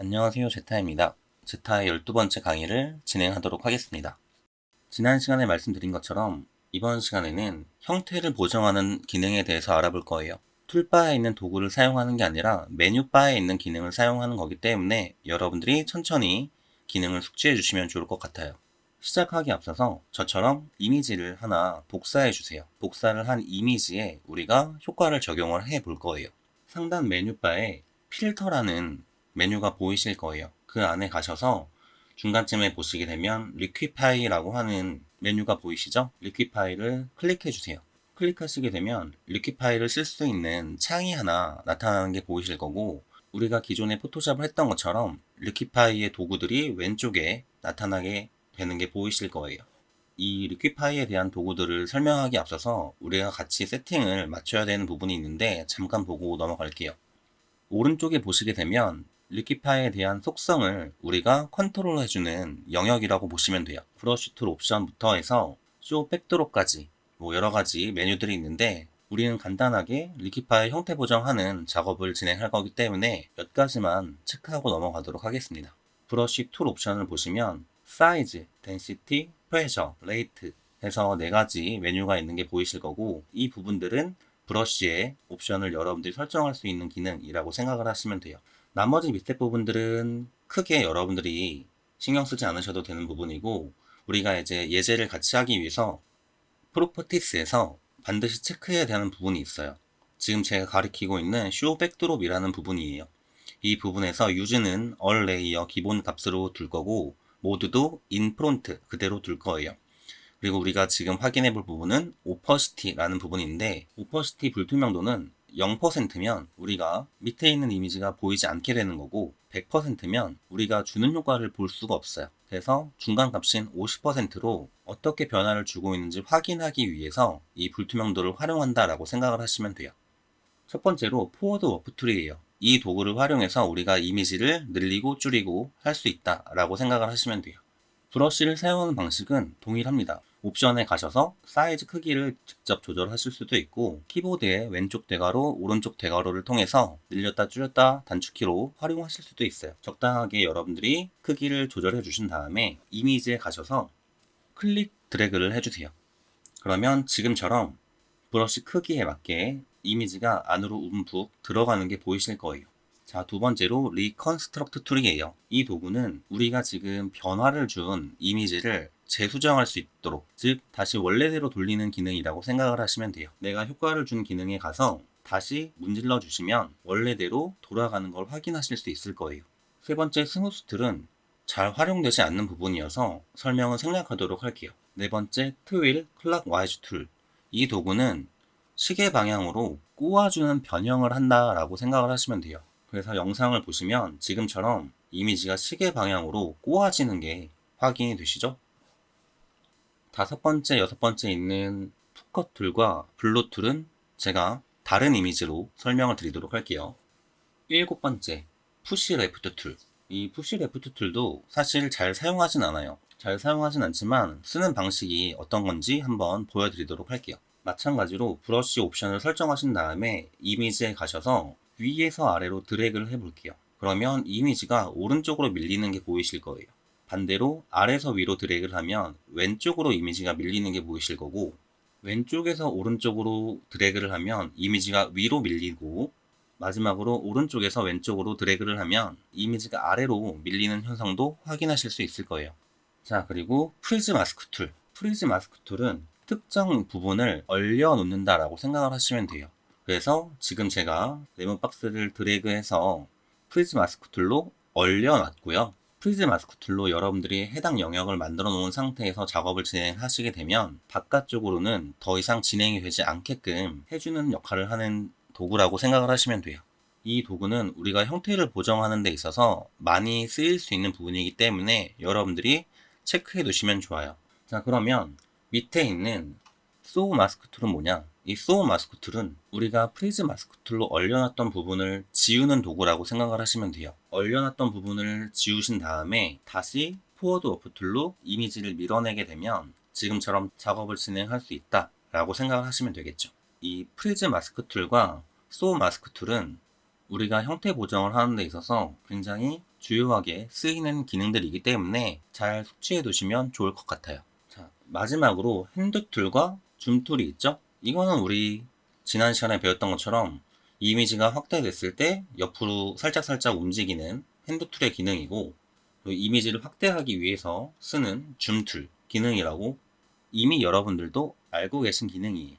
안녕하세요. 제타입니다. 제타의 12번째 강의를 진행하도록 하겠습니다. 지난 시간에 말씀드린 것처럼 이번 시간에는 형태를 보정하는 기능에 대해서 알아볼 거예요. 툴바에 있는 도구를 사용하는 게 아니라 메뉴바에 있는 기능을 사용하는 거기 때문에 여러분들이 천천히 기능을 숙지해 주시면 좋을 것 같아요. 시작하기 앞서서 저처럼 이미지를 하나 복사해 주세요. 복사를 한 이미지에 우리가 효과를 적용을 해 볼 거예요. 상단 메뉴바에 필터라는 메뉴가 보이실 거예요. 그 안에 가셔서 중간쯤에 보시게 되면 리퀴파이라고 하는 메뉴가 보이시죠? 리퀴파이를 클릭해 주세요. 클릭하시게 되면 리퀴파이를 쓸 수 있는 창이 하나 나타나는 게 보이실 거고, 우리가 기존에 포토샵을 했던 것처럼 리퀴파이의 도구들이 왼쪽에 나타나게 되는 게 보이실 거예요. 이 리퀴파이에 대한 도구들을 설명하기 앞서서 우리가 같이 세팅을 맞춰야 되는 부분이 있는데 잠깐 보고 넘어갈게요. 오른쪽에 보시게 되면 리퀴파이에 대한 속성을 우리가 컨트롤 해주는 영역이라고 보시면 돼요. 브러쉬 툴 옵션부터 해서 쇼 백드롭까지 여러 가지 메뉴들이 있는데, 우리는 간단하게 리퀴파이 형태 보정하는 작업을 진행할 거기 때문에 몇 가지만 체크하고 넘어가도록 하겠습니다. 브러쉬 툴 옵션을 보시면 사이즈, 덴시티, 프레셔, 레이트 해서 4가지 메뉴가 있는 게 보이실 거고, 이 부분들은 브러쉬의 옵션을 여러분들이 설정할 수 있는 기능이라고 생각을 하시면 돼요. 나머지 밑에 부분들은 크게 여러분들이 신경 쓰지 않으셔도 되는 부분이고, 우리가 이제 예제를 같이 하기 위해서 프로퍼티스에서 반드시 체크해야 되는 부분이 있어요. 지금 제가 가리키고 있는 쇼 백드롭이라는 부분이에요. 이 부분에서 유즈는 all 레이어 기본 값으로 둘 거고, 모드도 in 프론트 그대로 둘 거예요. 그리고 우리가 지금 확인해 볼 부분은 오퍼시티라는 부분인데, 오퍼시티 불투명도는 0%면 우리가 밑에 있는 이미지가 보이지 않게 되는 거고, 100%면 우리가 주는 효과를 볼 수가 없어요. 그래서 중간 값인 50%로 어떻게 변화를 주고 있는지 확인하기 위해서 이 불투명도를 활용한다라고 생각을 하시면 돼요. 첫 번째로 포워드 워프 툴이에요. 이 도구를 활용해서 우리가 이미지를 늘리고 줄이고 할 수 있다라고 생각을 하시면 돼요. 브러쉬를 사용하는 방식은 동일합니다. 옵션에 가셔서 사이즈 크기를 직접 조절하실 수도 있고, 키보드의 왼쪽 대괄호, 오른쪽 대괄호를 통해서 늘렸다 줄였다 단축키로 활용하실 수도 있어요. 적당하게 여러분들이 크기를 조절해 주신 다음에 이미지에 가셔서 클릭 드래그를 해주세요. 그러면 지금처럼 브러쉬 크기에 맞게 이미지가 안으로 움푹 들어가는 게 보이실 거예요. 자, 두 번째로 리컨스트럭트 툴이에요. 이 도구는 우리가 지금 변화를 준 이미지를 재수정할 수 있도록, 즉 다시 원래대로 돌리는 기능이라고 생각을 하시면 돼요. 내가 효과를 준 기능에 가서 다시 문질러 주시면 원래대로 돌아가는 걸 확인하실 수 있을 거예요. 세 번째 스무스 툴은 잘 활용되지 않는 부분이어서 설명을 생략하도록 할게요. 네 번째 트윌 클락 와이즈 툴. 이 도구는 시계 방향으로 꼬아주는 변형을 한다라고 생각을 하시면 돼요. 그래서 영상을 보시면 지금처럼 이미지가 시계 방향으로 꼬아지는 게 확인이 되시죠? 다섯 번째, 여섯 번째 있는 푸컷 툴과 블루 툴은 제가 다른 이미지로 설명을 드리도록 할게요. 일곱 번째, 푸시 레프트 툴. 이 푸시 레프트 툴도 사실 잘 사용하진 않아요. 잘 사용하진 않지만 쓰는 방식이 어떤 건지 한번 보여드리도록 할게요. 마찬가지로 브러쉬 옵션을 설정하신 다음에 이미지에 가셔서 위에서 아래로 드래그를 해볼게요. 그러면 이미지가 오른쪽으로 밀리는 게 보이실 거예요. 반대로 아래에서 위로 드래그를 하면 왼쪽으로 이미지가 밀리는 게 보이실 거고, 왼쪽에서 오른쪽으로 드래그를 하면 이미지가 위로 밀리고, 마지막으로 오른쪽에서 왼쪽으로 드래그를 하면 이미지가 아래로 밀리는 현상도 확인하실 수 있을 거예요. 자, 그리고 프리즈 마스크 툴. 프리즈 마스크 툴은 특정 부분을 얼려 놓는다라고 생각을 하시면 돼요. 그래서 지금 제가 레몬 박스를 드래그해서 프리즈 마스크 툴로 얼려 놨고요. 프리즈 마스크 툴로 여러분들이 해당 영역을 만들어 놓은 상태에서 작업을 진행하시게 되면 바깥쪽으로는 더 이상 진행이 되지 않게끔 해주는 역할을 하는 도구라고 생각을 하시면 돼요. 이 도구는 우리가 형태를 보정하는 데 있어서 많이 쓰일 수 있는 부분이기 때문에 여러분들이 체크해 두시면 좋아요. 자, 그러면 밑에 있는 소우 마스크 툴은 뭐냐? 이 소우 마스크 툴은 우리가 프리즈 마스크 툴로 얼려놨던 부분을 지우는 도구라고 생각을 하시면 돼요. 얼려놨던 부분을 지우신 다음에 다시 포워드 워프 툴로 이미지를 밀어내게 되면 지금처럼 작업을 진행할 수 있다 라고 생각을 하시면 되겠죠. 이 프리즈 마스크 툴과 소우 마스크 툴은 우리가 형태 보정을 하는 데 있어서 굉장히 주요하게 쓰이는 기능들이기 때문에 잘 숙지해 두시면 좋을 것 같아요. 자, 마지막으로 핸드툴과 줌툴이 있죠? 이거는 우리 지난 시간에 배웠던 것처럼 이미지가 확대됐을 때 옆으로 살짝살짝 움직이는 핸드툴의 기능이고, 이미지를 확대하기 위해서 쓰는 줌툴 기능이라고 이미 여러분들도 알고 계신 기능이에요.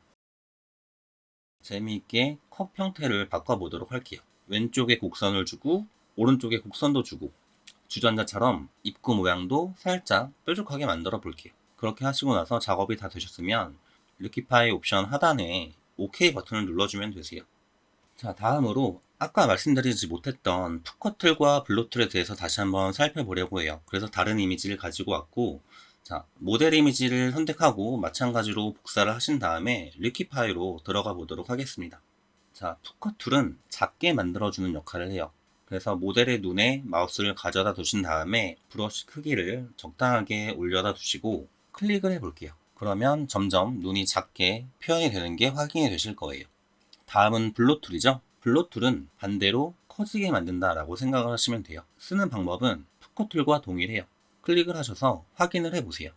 재미있게 컵 형태를 바꿔보도록 할게요. 왼쪽에 곡선을 주고 오른쪽에 곡선도 주고 주전자처럼 입구 모양도 살짝 뾰족하게 만들어 볼게요. 그렇게 하시고 나서 작업이 다 되셨으면 리퀴파이 옵션 하단에 OK 버튼을 눌러주면 되세요. 자, 다음으로 아까 말씀드리지 못했던 푸커툴과 블로툴에 대해서 다시 한번 살펴보려고 해요. 그래서 다른 이미지를 가지고 왔고, 자, 모델 이미지를 선택하고 마찬가지로 복사를 하신 다음에 리퀴파이로 들어가 보도록 하겠습니다. 자, 푸커툴은 작게 만들어주는 역할을 해요. 그래서 모델의 눈에 마우스를 가져다 두신 다음에 브러쉬 크기를 적당하게 올려다 두시고 클릭을 해볼게요. 그러면 점점 눈이 작게 표현이 되는 게 확인이 되실 거예요. 다음은 블로툴이죠. 블로툴은 반대로 커지게 만든다라고 생각을 하시면 돼요. 쓰는 방법은 푸커툴과 동일해요. 클릭을 하셔서 확인을 해보세요.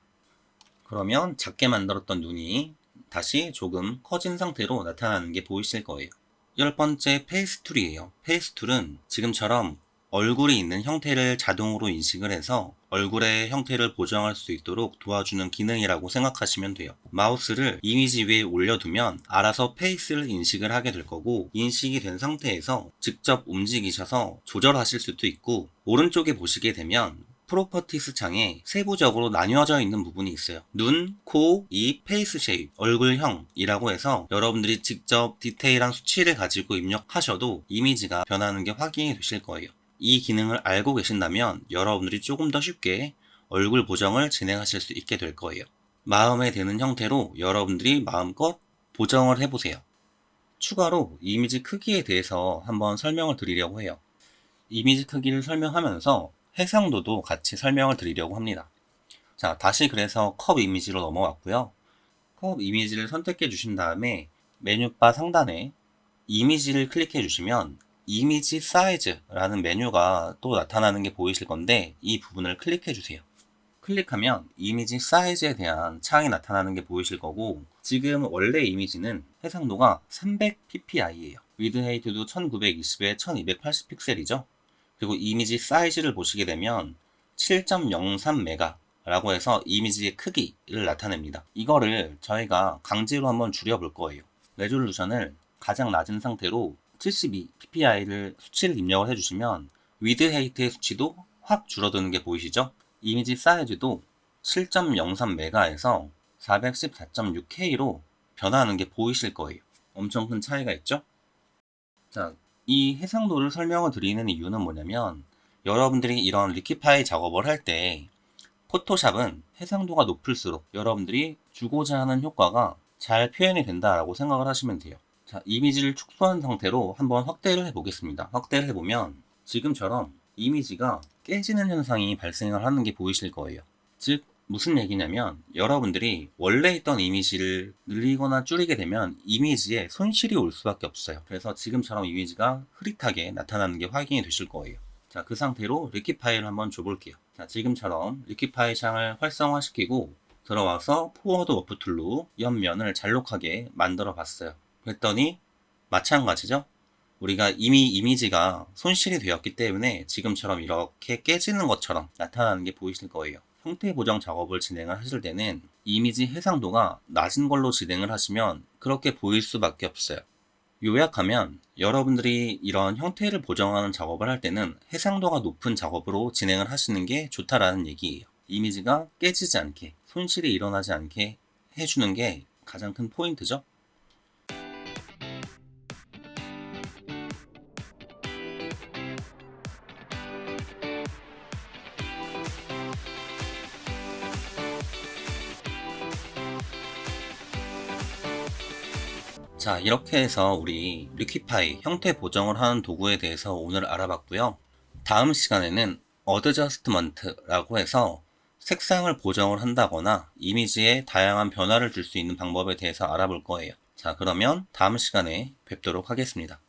그러면 작게 만들었던 눈이 다시 조금 커진 상태로 나타나는 게 보이실 거예요. 10번째 페이스툴이에요. 페이스툴은 지금처럼 얼굴이 있는 형태를 자동으로 인식을 해서 얼굴의 형태를 보정할 수 있도록 도와주는 기능이라고 생각하시면 돼요. 마우스를 이미지 위에 올려두면 알아서 페이스를 인식을 하게 될 거고, 인식이 된 상태에서 직접 움직이셔서 조절하실 수도 있고, 오른쪽에 보시게 되면 프로퍼티스 창에 세부적으로 나뉘어져 있는 부분이 있어요. 눈, 코, 입, 페이스 쉐입, 얼굴형이라고 해서 여러분들이 직접 디테일한 수치를 가지고 입력하셔도 이미지가 변하는 게 확인이 되실 거예요. 이 기능을 알고 계신다면 여러분들이 조금 더 쉽게 얼굴 보정을 진행하실 수 있게 될 거예요. 마음에 드는 형태로 여러분들이 마음껏 보정을 해보세요. 추가로 이미지 크기에 대해서 한번 설명을 드리려고 해요. 이미지 크기를 설명하면서 해상도도 같이 설명을 드리려고 합니다. 자, 다시 그래서 컵 이미지로 넘어왔고요. 컵 이미지를 선택해 주신 다음에 메뉴바 상단에 이미지를 클릭해 주시면 이미지 사이즈라는 메뉴가 또 나타나는 게 보이실 건데, 이 부분을 클릭해 주세요. 클릭하면 이미지 사이즈에 대한 창이 나타나는 게 보이실 거고, 지금 원래 이미지는 해상도가 300ppi예요. 위드 헤이트도 1920에 1280 픽셀이죠. 그리고 이미지 사이즈를 보시게 되면 7.03메가 라고 해서 이미지의 크기를 나타냅니다. 이거를 저희가 강제로 한번 줄여볼 거예요. 레졸루션을 가장 낮은 상태로 72ppi를 수치를 입력을 해주시면 위드 헤이트의 수치도 확 줄어드는 게 보이시죠? 이미지 사이즈도 7.03메가에서 414.6K로 변화하는 게 보이실 거예요. 엄청 큰 차이가 있죠? 자, 이 해상도를 설명을 드리는 이유는 뭐냐면, 여러분들이 이런 리퀴파이 작업을 할 때 포토샵은 해상도가 높을수록 여러분들이 주고자 하는 효과가 잘 표현이 된다라고 생각을 하시면 돼요. 자, 이미지를 축소한 상태로 한번 확대를 해보겠습니다. 확대를 해보면 지금처럼 이미지가 깨지는 현상이 발생을 하는 게 보이실 거예요. 즉, 무슨 얘기냐면 여러분들이 원래 있던 이미지를 늘리거나 줄이게 되면 이미지에 손실이 올 수밖에 없어요. 그래서 지금처럼 이미지가 흐릿하게 나타나는 게 확인이 되실 거예요. 자, 그 상태로 리퀴파이를 한번 줘볼게요. 자, 지금처럼 리퀴파이 창을 활성화시키고 들어와서 포워드 워프 툴로 옆면을 잘록하게 만들어 봤어요. 그랬더니 마찬가지죠? 우리가 이미 이미지가 손실이 되었기 때문에 지금처럼 이렇게 깨지는 것처럼 나타나는 게 보이실 거예요. 형태 보정 작업을 진행을 하실 때는 이미지 해상도가 낮은 걸로 진행을 하시면 그렇게 보일 수밖에 없어요. 요약하면 여러분들이 이런 형태를 보정하는 작업을 할 때는 해상도가 높은 작업으로 진행을 하시는 게 좋다라는 얘기예요. 이미지가 깨지지 않게, 손실이 일어나지 않게 해주는 게 가장 큰 포인트죠. 자, 이렇게 해서 우리 리퀴파이 형태 보정을 하는 도구에 대해서 오늘 알아봤고요. 다음 시간에는 어드저스트먼트라고 해서 색상을 보정을 한다거나 이미지에 다양한 변화를 줄 수 있는 방법에 대해서 알아볼 거예요. 자, 그러면 다음 시간에 뵙도록 하겠습니다.